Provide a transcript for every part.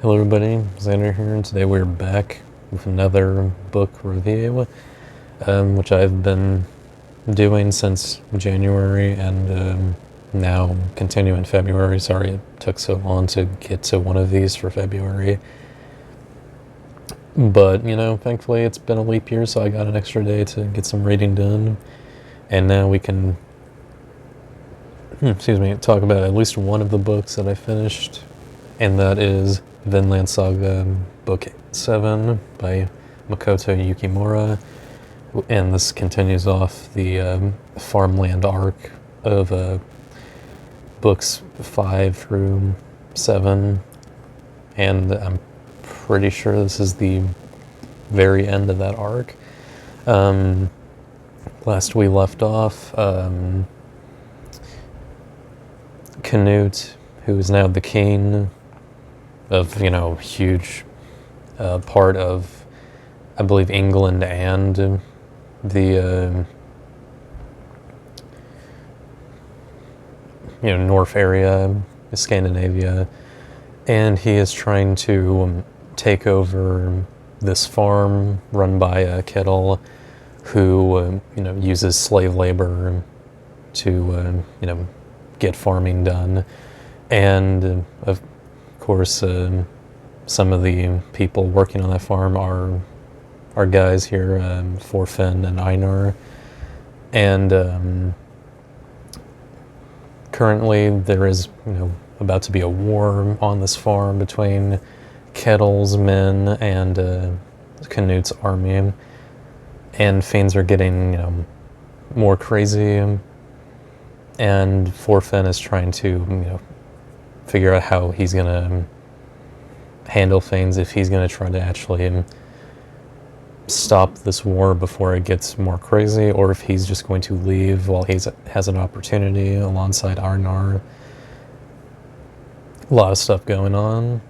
Hello everybody, Xander here, and today we're back with another book review, which I've been doing since January and now continue in February. Sorry it took so long to get to one of these for February. But, thankfully it's been a leap year, so I got an extra day to get some reading done. And now we can, talk about at least one of the books that I finished, and that is Vinland Saga, Book 7 by Makoto Yukimura, and this continues off the farmland arc of books 5 through 7, and I'm pretty sure this is the very end of that arc. Last we left off, Canute, who is now the king of, huge part of, I believe, England and the, North area, Scandinavia, and he is trying to take over this farm run by a Kettle who, uses slave labor to, get farming done. And, of course, some of the people working on that farm are guys here, Thorfinn and Einar. And currently there is, about to be a war on this farm between Kettle's men and Canute's army. And things are getting, more crazy. And Thorfinn is trying to, figure out how he's going to handle things, if he's going to try to actually stop this war before it gets more crazy, or if he's just going to leave while he has an opportunity alongside Arnar. A lot of stuff going on,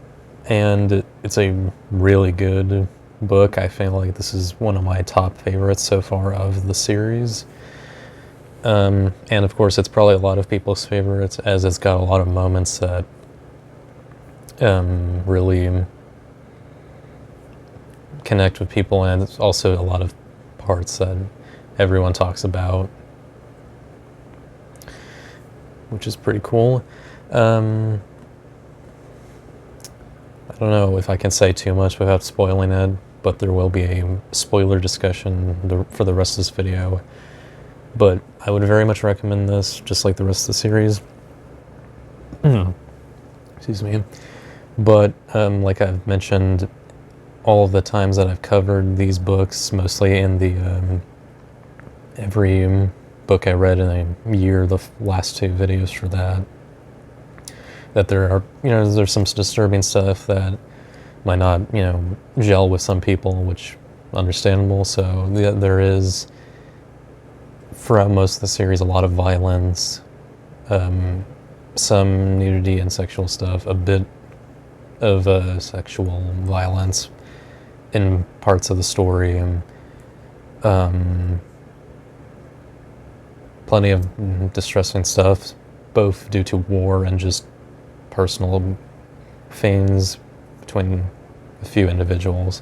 and it's a really good book. I feel like this is one of my top favorites so far of the series. And of course it's probably a lot of people's favorites, as it's got a lot of moments that really connect with people, and it's also a lot of parts that everyone talks about, which is pretty cool. I don't know if I can say too much without spoiling it, but there will be a spoiler discussion for the rest of this video. But I would very much recommend this, just like the rest of the series. Excuse me. But like I've mentioned, all of the times that I've covered these books, mostly in the every book I read in a year, the last 2 videos for that there are, there's some disturbing stuff that might not, gel with some people, which understandable. So there is, throughout most of the series, a lot of violence, some nudity and sexual stuff, a bit of sexual violence in parts of the story, plenty of distressing stuff, both due to war and just personal things between a few individuals,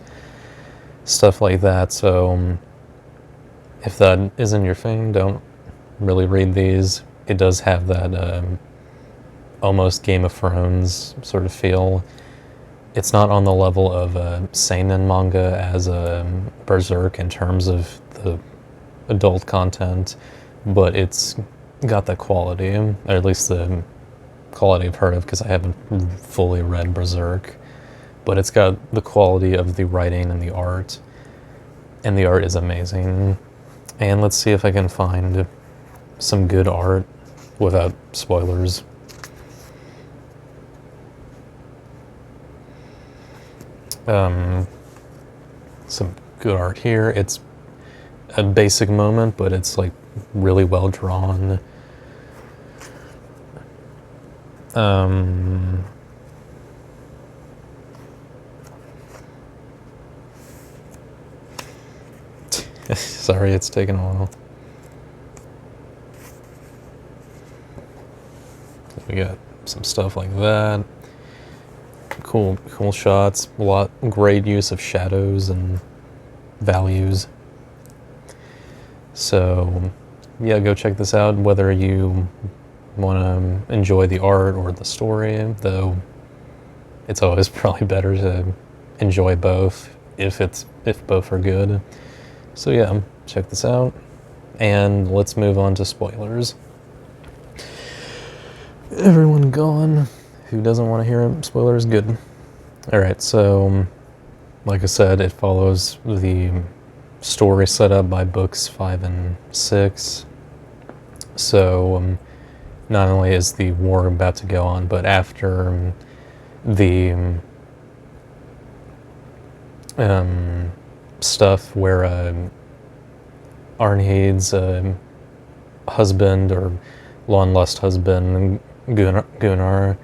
stuff like that. So if that isn't your thing, don't really read these. It does have that almost Game of Thrones sort of feel. It's not on the level of seinen manga as Berserk in terms of the adult content, but it's got that quality, or at least the quality I've heard of, because I haven't fully read Berserk. But it's got the quality of the writing and the art is amazing. And let's see if I can find some good art without spoilers. Some good art here. It's a basic moment, but it's like really well drawn. Sorry, it's taking a while. We got some stuff like that. cool shots, great use of shadows and values. So, yeah, go check this out, whether you want to enjoy the art or the story, though it's always probably better to enjoy both if both are good. So yeah, check this out, and let's move on to spoilers. Everyone gone who doesn't want to hear spoilers? Good. Alright, so like I said, it follows the story set up by books 5 and 6. So not only is the war about to go on, but after the stuff where Arnheid's husband, or long-lost husband, Gunnar,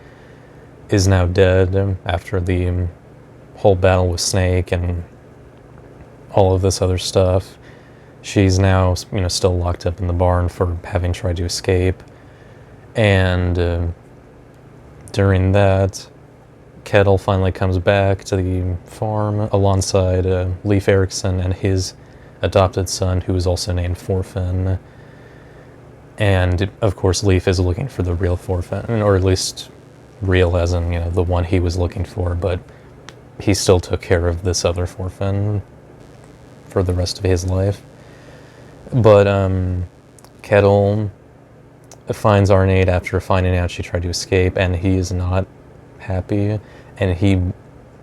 is now dead after the whole battle with Snake and all of this other stuff. She's now, still locked up in the barn for having tried to escape. And during that, Kettle finally comes back to the farm alongside Leif Erikson and his adopted son, who is also named Thorfinn. And of course, Leif is looking for the real Thorfinn, or at least real as in, the one he was looking for, but he still took care of this other Thorfinn for the rest of his life. But Kettle finds Arneid after finding out she tried to escape, and he is not happy, and he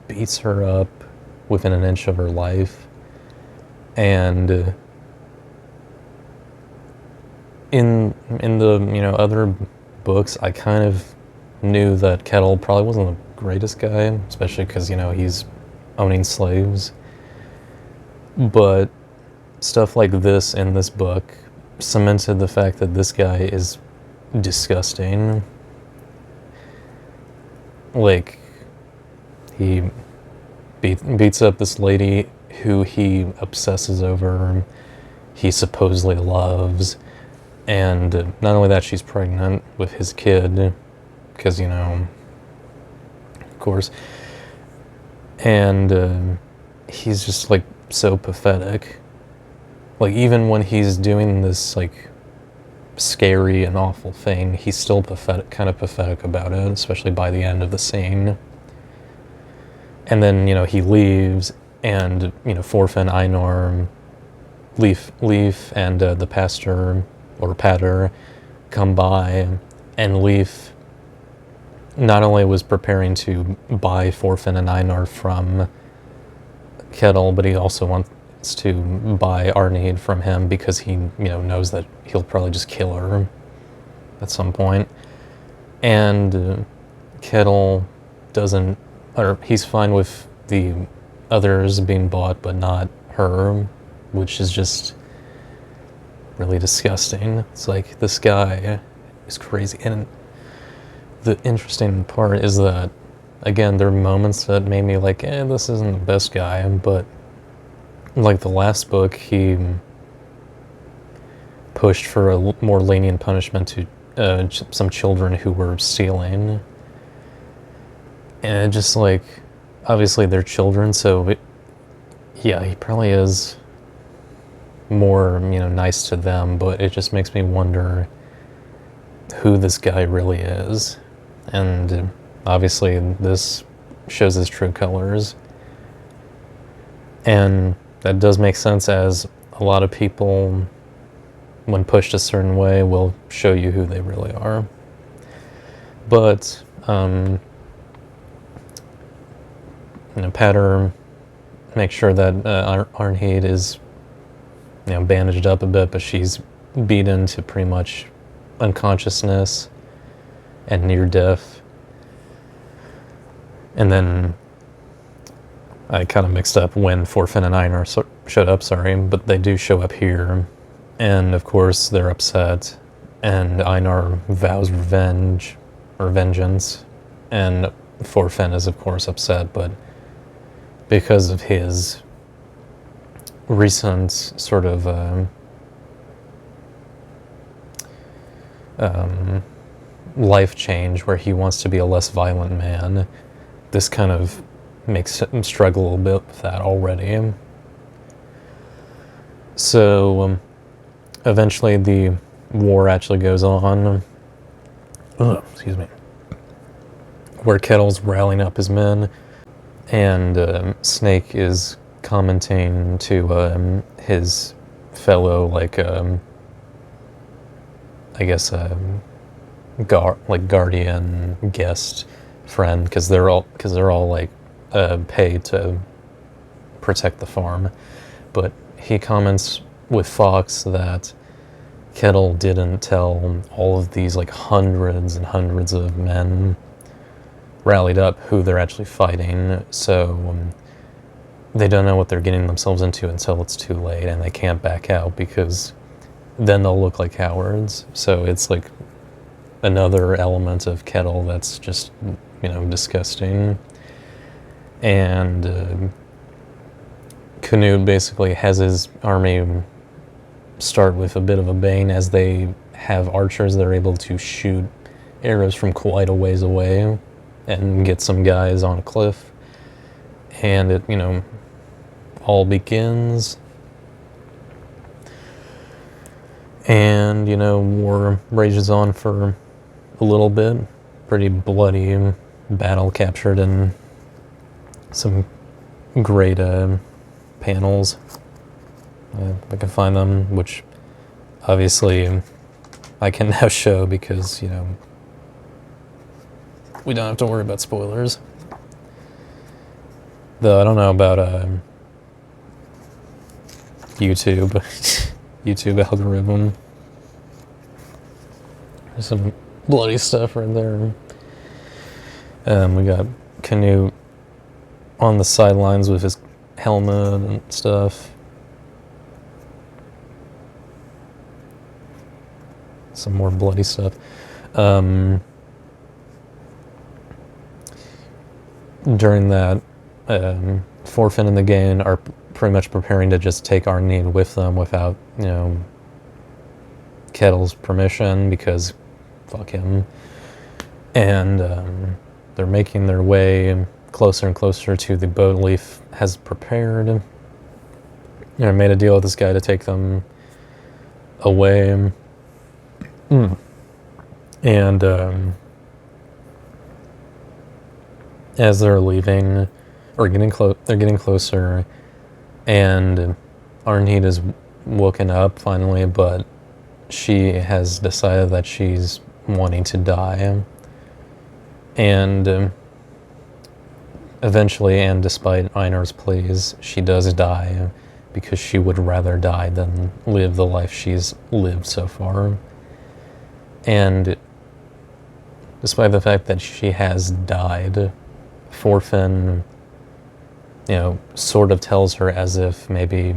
beats her up within an inch of her life. And in the other books, I kind of knew that Kettle probably wasn't the greatest guy, especially because he's owning slaves. But stuff like this in this book cemented the fact that this guy is disgusting. Like, he beats up this lady who he obsesses over, he supposedly loves, and not only that, she's pregnant with his kid, because, of course, and he's just, like, so pathetic. Like, even when he's doing this, like, scary and awful thing, he's still kind of pathetic about it, especially by the end of the scene. And then, he leaves, and, Thorfinn, Einar, Leif, and the pastor, or pater, come by, and Leif not only was preparing to buy Thorfinn and Einar from Kettle, but he also wants to buy Arneid from him because he, knows that he'll probably just kill her at some point. And Kettle doesn't, or he's fine with the others being bought, but not her, which is just really disgusting. It's like, this guy is crazy. And the interesting part is that, again, there are moments that made me like, this isn't the best guy, but like the last book, he pushed for a more lenient punishment to some children who were stealing. And just like, obviously they're children, so yeah, he probably is more, nice to them, but it just makes me wonder who this guy really is. And obviously this shows his true colors. And that does make sense, as a lot of people, when pushed a certain way, will show you who they really are. But, Pater makes sure that Arnheid is, bandaged up a bit, but she's beaten to pretty much unconsciousness and near death. And then I kind of mixed up when Thorfinn and Einar showed up, but they do show up here. And of course they're upset, and Einar vows vengeance, and Thorfinn is of course upset, but because of his recent sort of life change, where he wants to be a less violent man, this kind of makes him struggle a little bit with that already. So eventually the war actually goes on. Excuse me. Where Kettle's rallying up his men, and Snake is commenting to his fellow, like, I guess, guardian, guest, friend, because they're all like paid to protect the farm. But he comments with Fox that Kettle didn't tell all of these like hundreds and hundreds of men rallied up who they're actually fighting, so they don't know what they're getting themselves into until it's too late, and they can't back out because then they'll look like cowards. So it's like another element of Kettle that's just, disgusting. And Canute basically has his army start with a bit of a bang, as they have archers that are able to shoot arrows from quite a ways away and get some guys on a cliff. And it, all begins. And, war rages on for a little bit. Pretty bloody battle captured in some great panels. If I can find them, which obviously I can now show because, we don't have to worry about spoilers. Though I don't know about YouTube, YouTube algorithm. There's some bloody stuff right there. We got Canute on the sidelines with his helmet and stuff. Some more bloody stuff. During that, Thorfinn and the Gain are pretty much preparing to just take Arnheid with them without, Kettle's permission, because fuck him. And they're making their way closer and closer to the boat Leif has prepared. Made a deal with this guy to take them away. And as they're leaving, or they're getting closer, and Arnheid is woken up finally, but she has decided that she's wanting to die. And eventually, and despite Einar's pleas, she does die, because she would rather die than live the life she's lived so far. And despite the fact that she has died, Thorfinn, sort of tells her as if maybe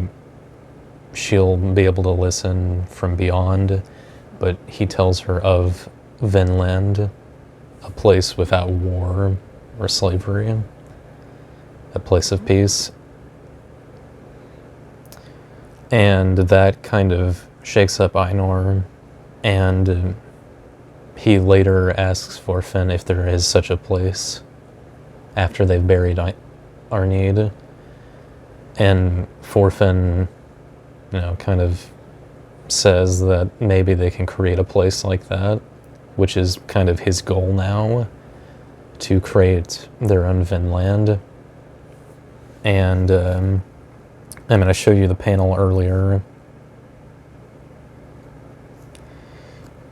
she'll be able to listen from beyond, but he tells her of Vinland, a place without war or slavery, a place of peace. And that kind of shakes up Einar, and he later asks Thorfinn if there is such a place after they've buried Arnheid. And Thorfinn, kind of says that maybe they can create a place like that, which is kind of his goal now, to create their own Vinland. And I'm going to show you the panel earlier.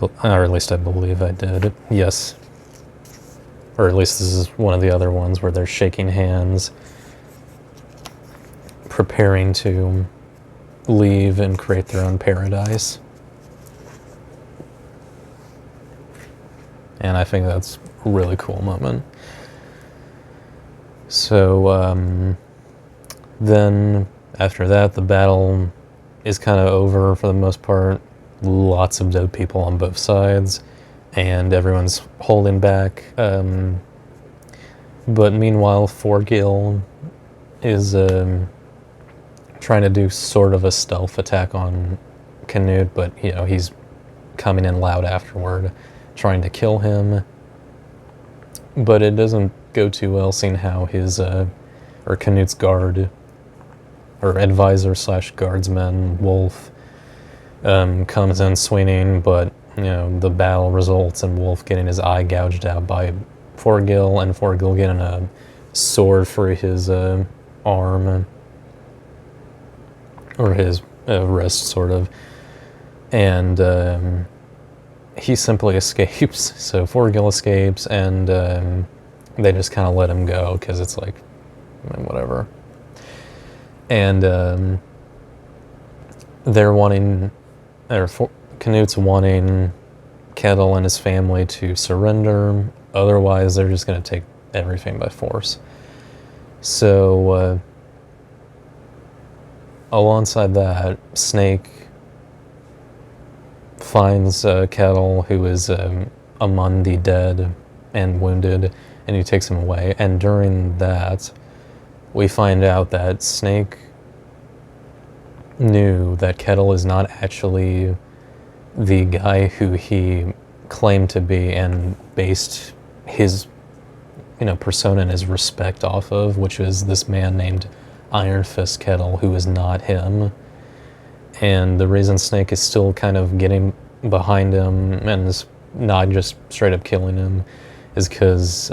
Or at least I believe I did. Yes. Or at least this is one of the other ones where they're shaking hands, preparing to leave and create their own paradise. And I think that's a really cool moment. So then after that, the battle is kind of over for the most part. Lots of dead people on both sides, and everyone's holding back. But meanwhile, Thorgil is trying to do sort of a stealth attack on Canute, but he's coming in loud afterward, trying to kill him. But it doesn't go too well, seeing how his, or Canute's guard, or advisor slash guardsman, Wolf, comes in swinging, but, the battle results in Wolf getting his eye gouged out by Forgil, and Forgil getting a sword for his arm, or his wrist, sort of. And he simply escapes. So Forgil escapes, and they just kind of let him go, because it's like, whatever. And they're wanting, Canute's wanting Kettle and his family to surrender, otherwise they're just going to take everything by force. So alongside that, Snake finds Kettle, who is among the dead and wounded, and he takes him away. And during that, we find out that Snake knew that Kettle is not actually the guy who he claimed to be, and based his persona and his respect off of, which is this man named Iron Fist Kettle, who is not him. And the reason Snake is still kind of getting behind him and is not just straight up killing him is because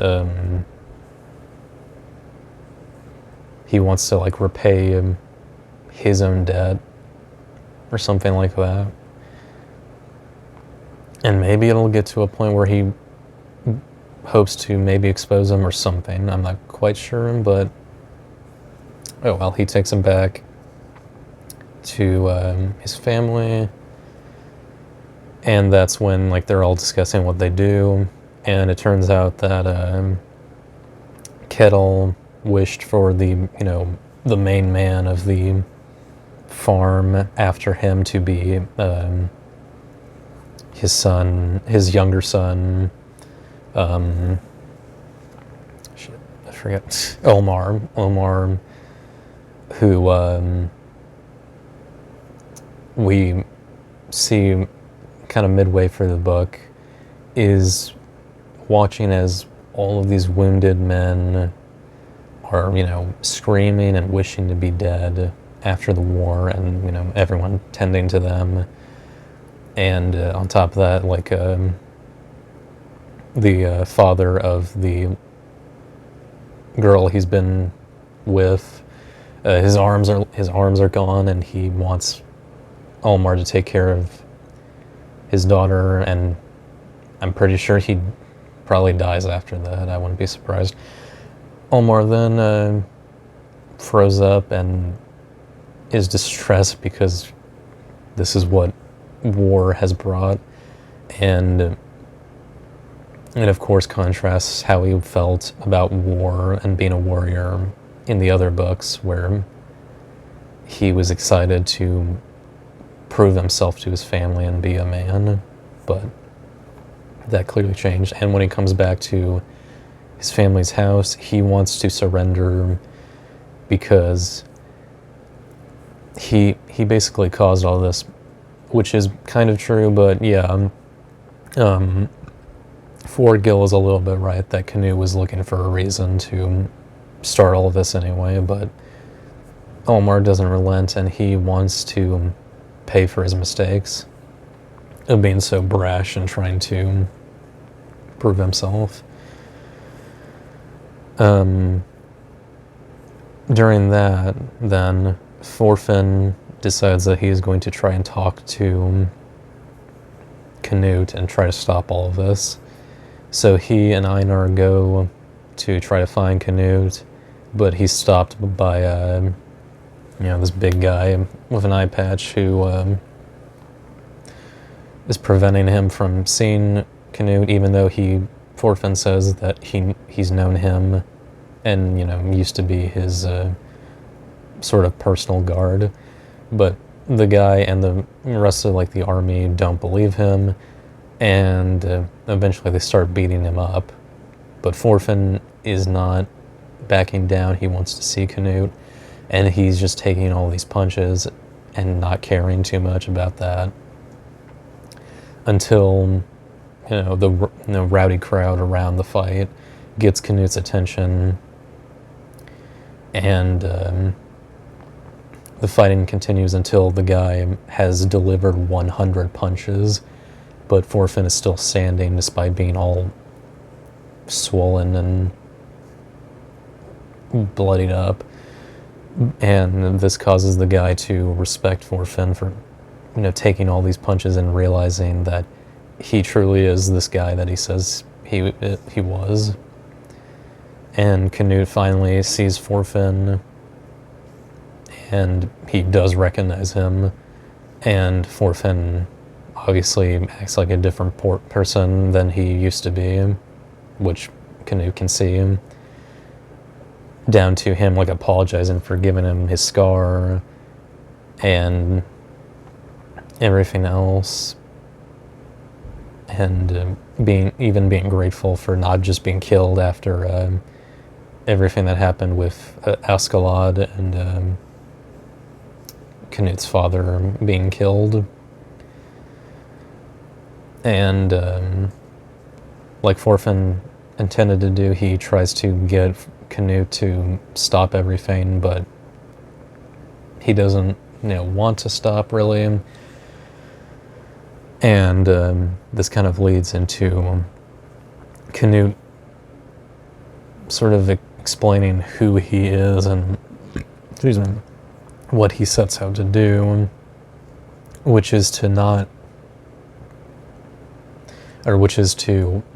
he wants to repay his own debt or something like that. And maybe it'll get to a point where he hopes to maybe expose him or something. I'm not quite sure, but oh well, he takes him back to his family, and that's when they're all discussing what they do, and it turns out that Kettle wished for the the main man of the farm after him to be his younger son, shit, I forget, Omar, who we see kind of midway through the book is watching as all of these wounded men are, screaming and wishing to be dead after the war, and, everyone tending to them. And on top of that, the father of the girl he's been with, his arms are gone, and he wants Omar to take care of his daughter, and I'm pretty sure he probably dies after that. I wouldn't be surprised. Omar then froze up and is distressed because this is what war has brought, and it of course contrasts how he felt about war and being a warrior in the other books, where he was excited to prove himself to his family and be a man, but that clearly changed. And when he comes back to his family's house, he wants to surrender because he basically caused all this, which is kind of true, but yeah, Forgil is a little bit right that Canute was looking for a reason to start all of this anyway, but Omar doesn't relent, and he wants to pay for his mistakes of being so brash and trying to prove himself. During that, then, Thorfinn decides that he's going to try and talk to Canute and try to stop all of this. So he and Einar go to try to find Canute, but he's stopped by this big guy with an eye patch who is preventing him from seeing Canute, even though Thorfinn says that he's known him and used to be his sort of personal guard. But the guy and the rest of the army don't believe him, and eventually they start beating him up. But Thorfinn is not backing down. He wants to see Canute, and he's just taking all these punches and not caring too much about that until the rowdy crowd around the fight gets Knut's attention, and the fighting continues until the guy has delivered 100 punches, but Thorfinn is still standing despite being all swollen and bloodied up. And this causes the guy to respect Thorfinn for, taking all these punches and realizing that he truly is this guy that he says he was. And Knut finally sees Thorfinn, and he does recognize him, and Thorfinn obviously acts like a different person than he used to be, which Knut can see, down to him like apologizing for giving him his scar and everything else, and being grateful for not just being killed after everything that happened with Askeladd and Knut's father being killed. And like Thorfinn intended to do, he tries to get Knut to stop everything, but he doesn't want to stop really. And this kind of leads into Knut sort of explaining who he is and what he sets out to do, which is to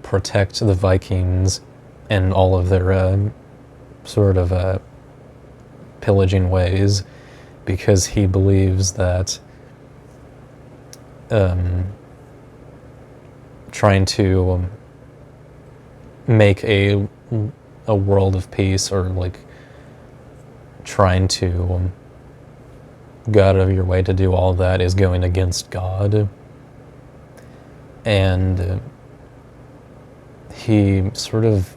protect the Vikings and all of their sort of pillaging ways, because he believes that trying to make a world of peace, or like trying to go out of your way to do all that, is going against God. And he sort of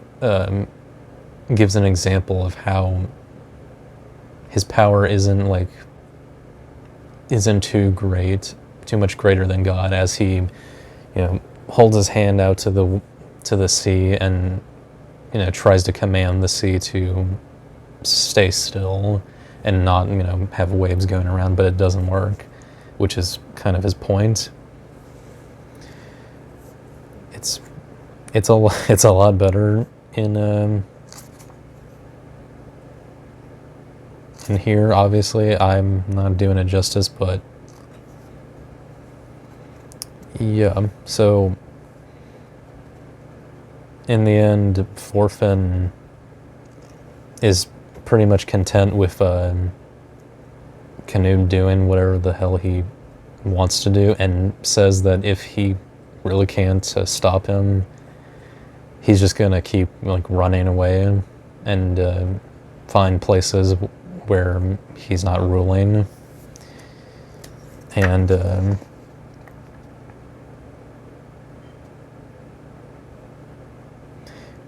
gives an example of how his power isn't too much greater than God, as he holds his hand out to the sea and tries to command the sea to stay still and not have waves going around, but it doesn't work, which is kind of his point. It's a lot better in here. Obviously, I'm not doing it justice, but yeah. So in the end, Thorfinn is pretty much content with Knut doing whatever the hell he wants to do, and says that if he really can't stop him, he's just gonna keep running away and find places where he's not ruling. And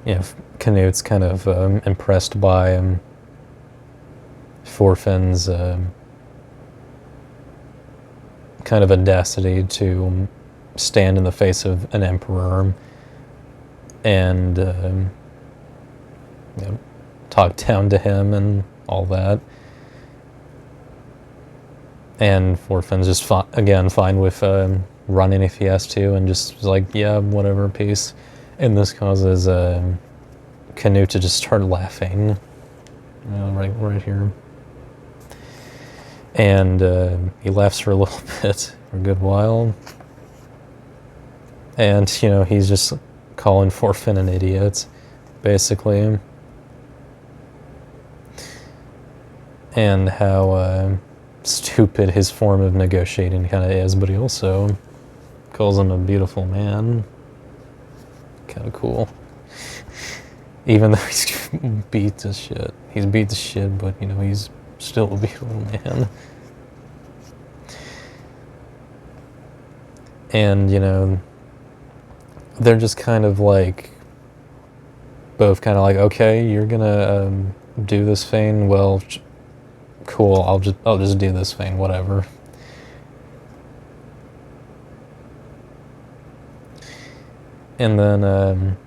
Knut's kind of impressed by Thorfinn's kind of audacity to stand in the face of an emperor and talk down to him and all that. And Thorfinn's just fine with running if he has to, and just like, yeah, whatever, peace. And this causes Knut to just start laughing, right here. And he laughs for a little bit, for a good while. And, he's just calling Thorfinn an idiot, basically. And how stupid his form of negotiating kind of is, but he also calls him a beautiful man. Kind of cool. Even though he's beat to shit. He's beat to shit, but, he's still a beautiful man. And, they're just kind of both kind of okay, you're gonna do this thing, well, cool, I'll just do this thing, whatever. And then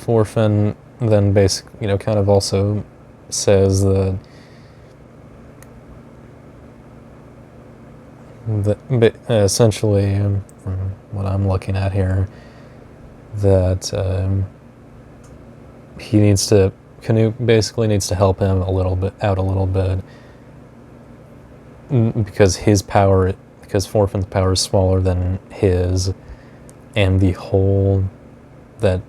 Thorfinn then basically, kind of also says that essentially, from what I'm looking at here, that Canute basically needs to help him a little bit, because Thorfinn's power is smaller than his, and the hole that,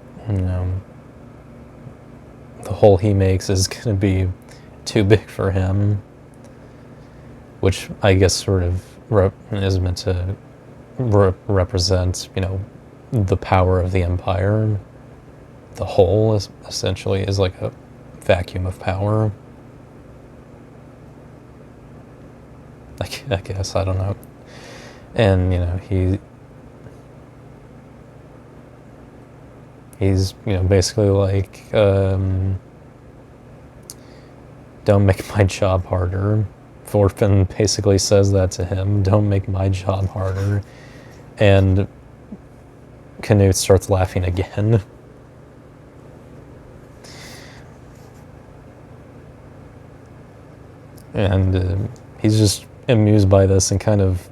the hole he makes is going to be too big for him, which I guess sort of is meant to represent, the power of the Empire. The hole essentially is like a vacuum of power. I guess, I don't know. And, he's, basically like, don't make my job harder. Thorfinn basically says that to him, don't make my job harder. And Canute starts laughing again. And he's just amused by this and kind of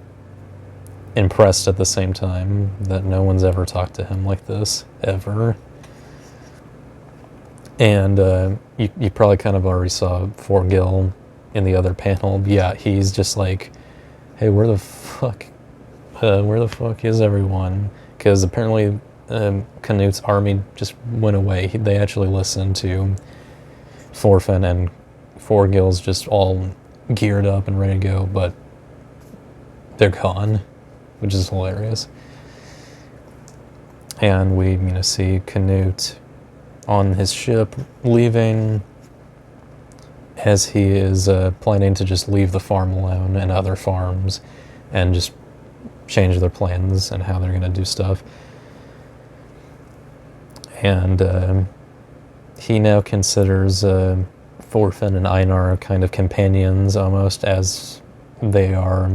impressed at the same time that no one's ever talked to him like this, ever. And you probably kind of already saw Forgil in the other panel. But yeah, he's just like, hey, where the fuck is everyone? Because apparently Canute's army just went away. They actually listened to Thorfinn, and Forgil's just all geared up and ready to go, but they're gone, which is hilarious. And we see Canute on his ship leaving, as he is planning to just leave the farm alone and other farms and just change their plans and how they're going to do stuff. And he now considers Thorfinn and Einar kind of companions almost, as they are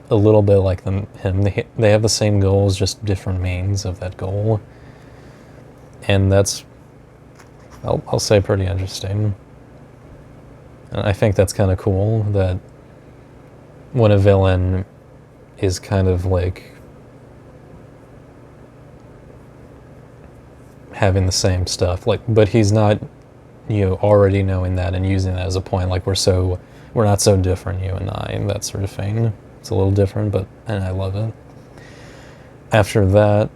a little bit like him. They have the same goals, just different means of that goal. And that's, I'll say, pretty interesting. And I think that's kind of cool that when a villain is kind of like having the same stuff, like, but he's not, already knowing that and using that as a point, like, we're not so different, you and I, and that sort of thing. It's a little different, and I love it. After that,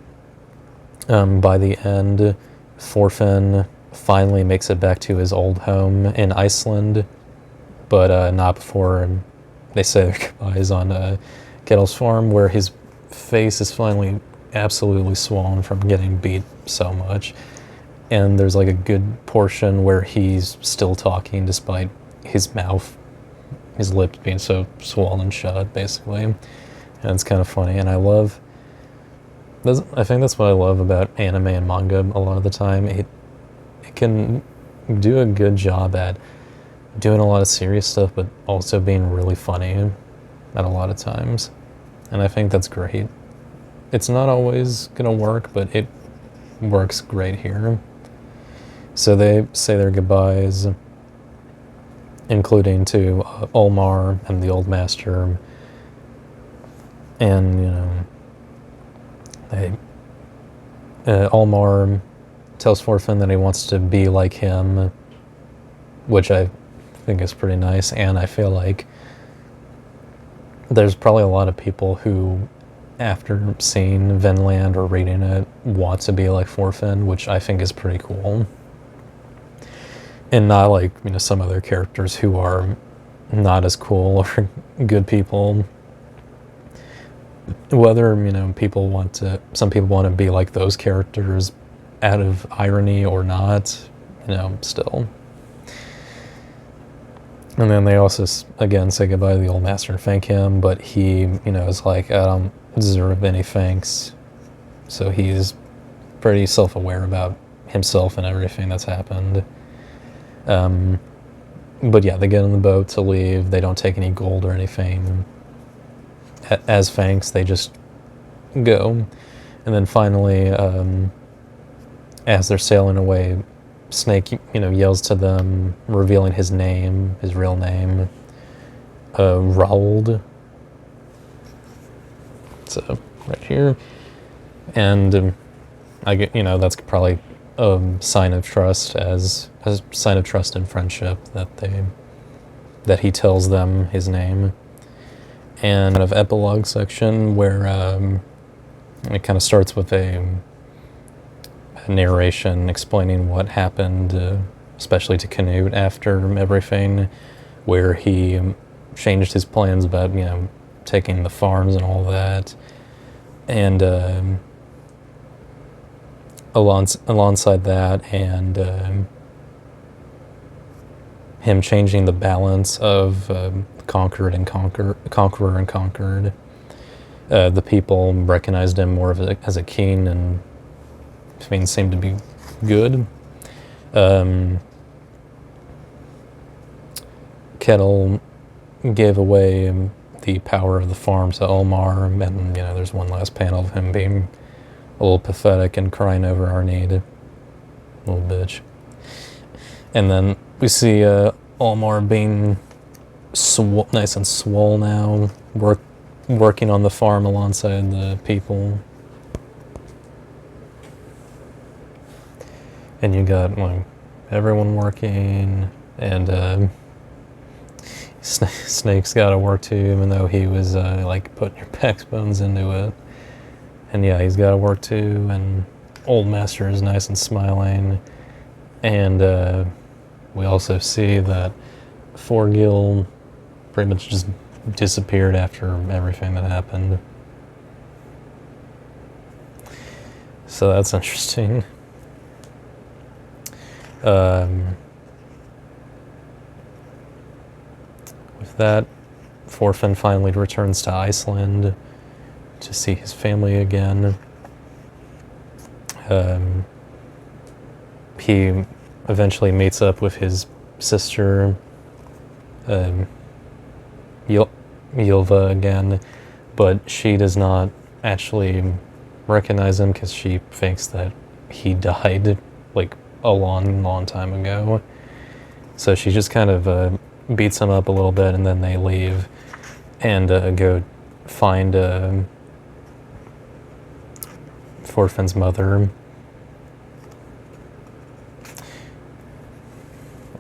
by the end, Thorfinn finally makes it back to his old home in Iceland, but not before they say their goodbyes on Kettle's farm, where his face is finally absolutely swollen from getting beat so much. And there's like a good portion where he's still talking despite his lips being so swollen shut, basically. And it's kind of funny. And I think that's what I love about anime and manga a lot of the time. It can do a good job at doing a lot of serious stuff, but also being really funny at a lot of times. And I think that's great. It's not always going to work, but it works great here. So they say their goodbyes, including to Olmar and the Old Master. And, Olmar tells Thorfinn that he wants to be like him, which I think is pretty nice. And I feel like there's probably a lot of people who, after seeing Vinland or reading it, want to be like Thorfinn, which I think is pretty cool. And not like, some other characters who are not as cool or good people. Whether, some people want to be like those characters out of irony or not, still. And then they also, again, say goodbye to the Old Master and thank him, but he, is like, I don't deserve any thanks. So he's pretty self-aware about himself and everything that's happened. But yeah, they get on the boat to leave. They don't take any gold or anything. As thanks, they just go. And then finally, as they're sailing away, Snake, yells to them, revealing his name, his real name, Raould. So right here, and I get, that's probably a sign of trust, as a sign of trust and friendship that he tells them his name. And kind of epilogue section where it kind of starts with a narration explaining what happened, especially to Canute after everything, where he changed his plans about taking the farms and all that, and alongside that, and him changing the balance of conqueror and conquered. The people recognized him more as a king, and things seemed to be good. Kettle gave away the power of the farm to Omar, and there's one last panel of him being a little pathetic and crying over our need. Little bitch. And then we see Omar being nice and swole now, working on the farm alongside the people. And you got everyone working, and Snake's got to work too, even though he was putting your backbones into it. And yeah, he's got to work too, and Old Master is nice and smiling. And we also see that Forgil pretty much just disappeared after everything that happened. So that's interesting. With that, Thorfinn finally returns to Iceland to see his family again. He eventually meets up with his sister, Ylva again, but she does not actually recognize him because she thinks that he died a long time ago. So she just kind of beats him up a little bit, and then they leave and go find Thorfinn's mother.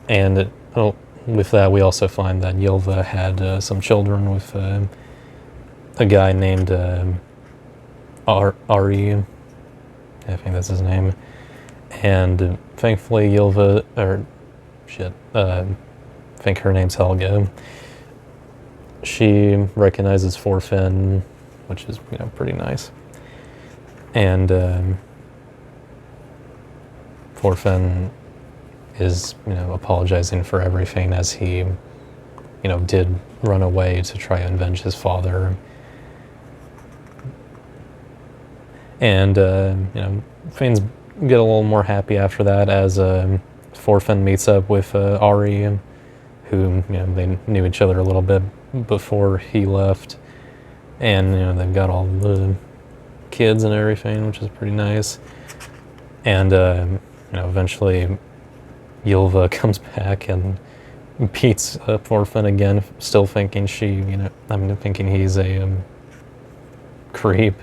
And with that, we also find that Ylva had some children with a guy named Ari. I think that's his name. And thankfully, Ylva, I think her name's Helga. She recognizes Thorfinn, which is pretty nice. And Thorfinn is apologizing for everything, as he did run away to try and avenge his father. And things get a little more happy after that, as Thorfinn meets up with Ari, who they knew each other a little bit before he left, and they've got all the kids and everything, which is pretty nice. And eventually Ylva comes back and beats Thorfinn again, still thinking thinking he's a creep.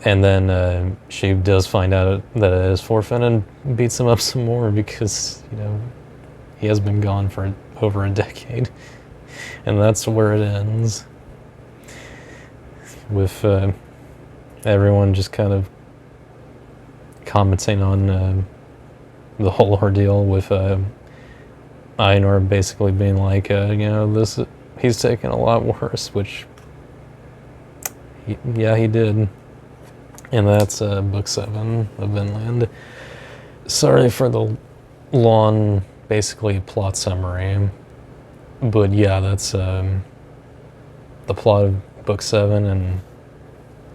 And then she does find out that it is Thorfinn and beats him up some more, because he has been gone for over a decade. And that's where it ends, with everyone just kind of commenting on the whole ordeal, with Einar basically being like, he's taken a lot worse, which he did. And that's book 7 of Vinland. Sorry for the long, basically, plot summary, but yeah, that's the plot of book 7, and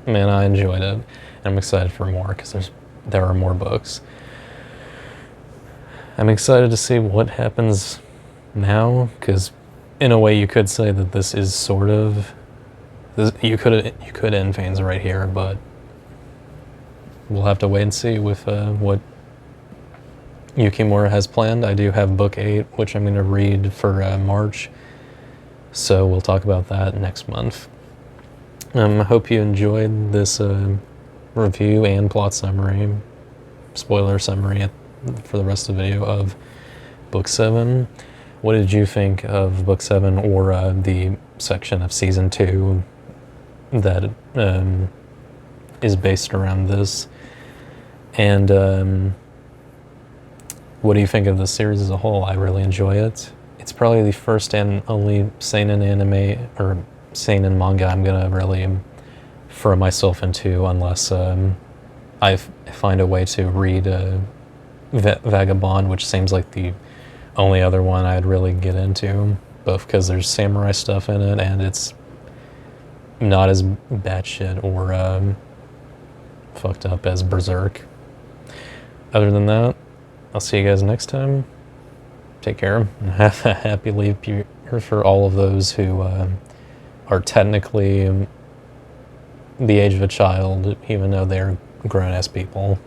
man, I enjoyed it. And I'm excited for more, because there are more books. I'm excited to see what happens now, because in a way you could say that this is sort of, you could end things right here, but we'll have to wait and see with what Yukimura has planned. I do have book 8, which I'm going to read for March, so we'll talk about that next month. I hope you enjoyed this review and plot summary, spoiler summary for the rest of the video of Book 7. What did you think of Book 7 or the section of Season 2 that is based around this? And what do you think of the series as a whole? I really enjoy it. It's probably the first and only seinen anime or seinen manga I'm gonna really throw myself into, unless I find a way to read Vagabond, which seems like the only other one I'd really get into, both because there's samurai stuff in it and it's not as batshit or fucked up as Berserk. Other than that, I'll see you guys next time. Take care and have a happy leap year for all of those who are technically the age of a child, even though they're grown-ass people.